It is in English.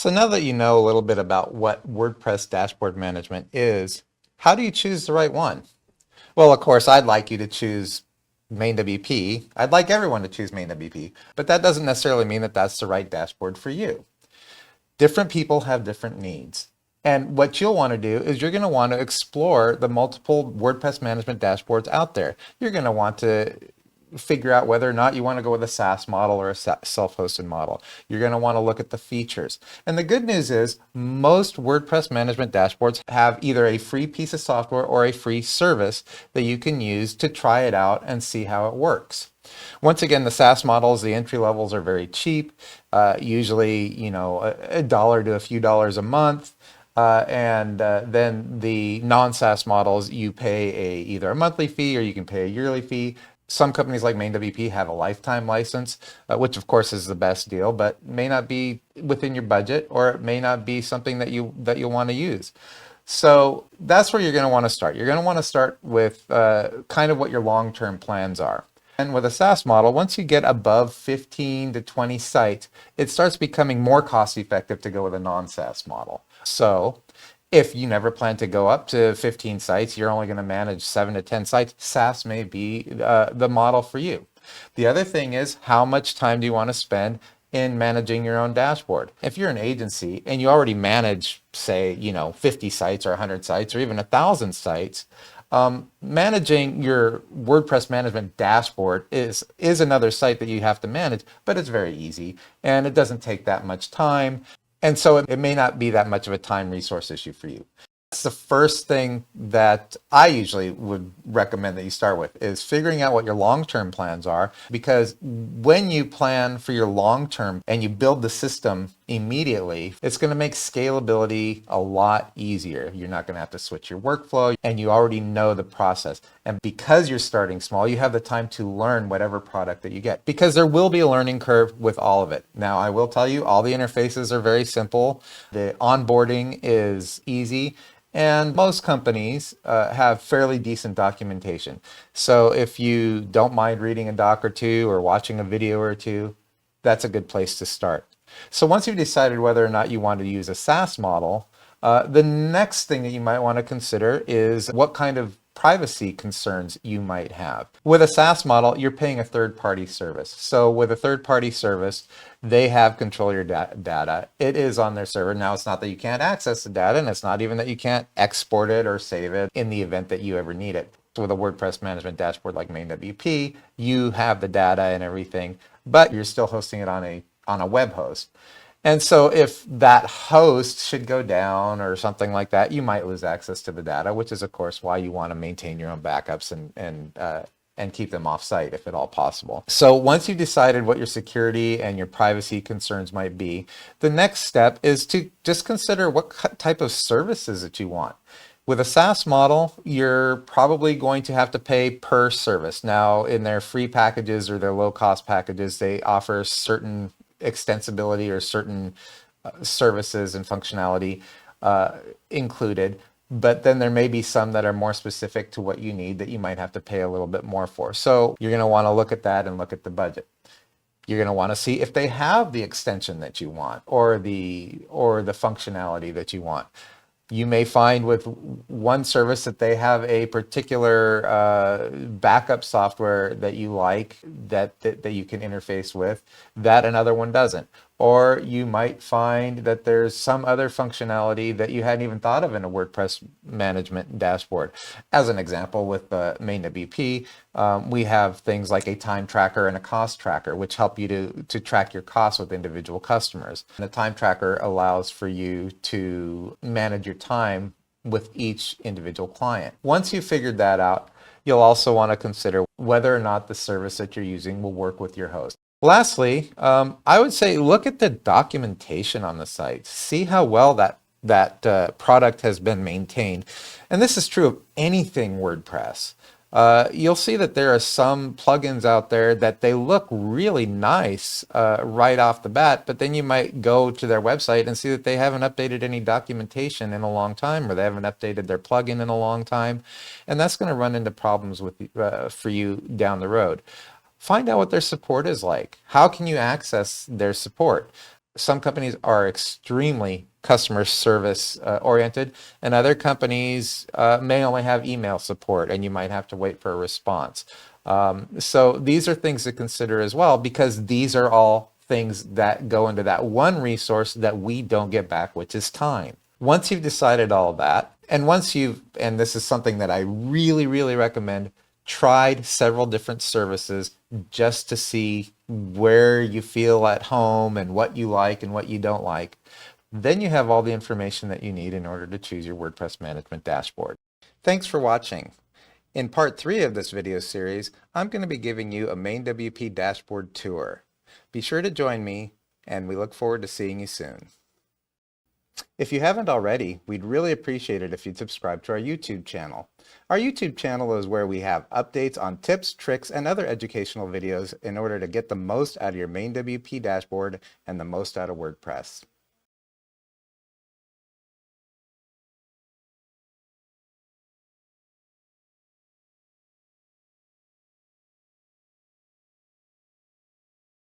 So now that you know a little bit about what WordPress dashboard management is, how do you choose the right one? Well, of course, I'd like you to choose MainWP. I'd like everyone to choose MainWP, but that doesn't necessarily mean that that's the right dashboard for you. Different people have different needs. And what you'll want to do is you're going to want to explore the multiple WordPress management dashboards out there. You're going to want to figure out whether or not you want to go with a SaaS model or a self-hosted model. You're going to want to look at the features. And the good news is most WordPress management dashboards have either a free piece of software or a free service that you can use to try it out and see how it works. Once again, the SaaS models, the entry levels are very cheap, usually, a dollar to a few dollars a month. And then the non-SaaS models, you pay either a monthly fee or you can pay a yearly fee. Some companies like MainWP have a lifetime license, which of course is the best deal, but may not be within your budget, or it may not be something that you'll want to use. So that's where you're going to want to start. You're going to want to start with kind of what your long-term plans are. And with a SaaS model, once you get above 15 to 20 sites, it starts becoming more cost effective to go with a non-SaaS model. So if you never plan to go up to 15 sites, you're only going to manage 7 to 10 sites, SaaS may be the model for you. The other thing is, how much time do you want to spend in managing your own dashboard? If you're an agency and you already manage, say, 50 sites or 100 sites or even 1,000 sites, managing your WordPress management dashboard is another site that you have to manage, but it's very easy and it doesn't take that much time. And so it may not be that much of a time resource issue for you. That's the first thing that I usually would recommend that you start with, is figuring out what your long-term plans are, because when you plan for your long-term and you build the system immediately, it's going to make scalability a lot easier. You're not going to have to switch your workflow and you already know the process. And because you're starting small, you have the time to learn whatever product that you get, because there will be a learning curve with all of it. Now, I will tell you, all the interfaces are very simple. The onboarding is easy. And most companies have fairly decent documentation. So if you don't mind reading a doc or two or watching a video or two, that's a good place to start. So once you've decided whether or not you want to use a SaaS model, the next thing that you might want to consider is what kind of privacy concerns you might have. With a SaaS model, you're paying a third-party service. So with a third-party service, they have control of your data. It is on their server. Now, it's not that you can't access the data, and it's not even that you can't export it or save it in the event that you ever need it. So with a WordPress management dashboard like MainWP, you have the data and everything, but you're still hosting it on a web host. And so if that host should go down or something like that, you might lose access to the data, which is, of course, why you want to maintain your own backups and keep them off-site if at all possible. So once you've decided what your security and your privacy concerns might be, the next step is to just consider what type of services that you want. With a SaaS model, you're probably going to have to pay per service. Now, in their free packages or their low-cost packages, they offer certain extensibility or certain services and functionality included, but then there may be some that are more specific to what you need that you might have to pay a little bit more for. So you're going to want to look at that and look at the budget. You're going to want to see if they have the extension that you want or the functionality that you want. You may find with one service that they have a particular backup software that you like that you can interface with that another one doesn't. Or you might find that there's some other functionality that you hadn't even thought of in a WordPress management dashboard. As an example, with MainWP, we have things like a time tracker and a cost tracker, which help you to track your costs with individual customers. And the time tracker allows for you to manage your time with each individual client. Once you've figured that out, you'll also want to consider whether or not the service that you're using will work with your host. Lastly, I would say look at the documentation on the site. See how well that product has been maintained. And this is true of anything WordPress. You'll see that there are some plugins out there that they look really nice right off the bat, but then you might go to their website and see that they haven't updated any documentation in a long time, or they haven't updated their plugin in a long time, and that's going to run into problems with for you down the road. Find out what their support is like. How can you access their support? Some companies are extremely customer service oriented, and other companies may only have email support, and you might have to wait for a response. So these are things to consider as well, because these are all things that go into that one resource that we don't get back, which is time. Once you've decided all that, and and this is something that I really, really recommend, tried several different services just to see where you feel at home and what you like and what you don't like. Then you have all the information that you need in order to choose your WordPress management dashboard. Thanks for watching. In part 3 of this video series, I'm going to be giving you a MainWP dashboard tour. Be sure to join me, and we look forward to seeing you soon. If you haven't already, we'd really appreciate it if you'd subscribe to our YouTube channel. Our YouTube channel is where we have updates on tips, tricks, and other educational videos in order to get the most out of your MainWP dashboard and the most out of WordPress.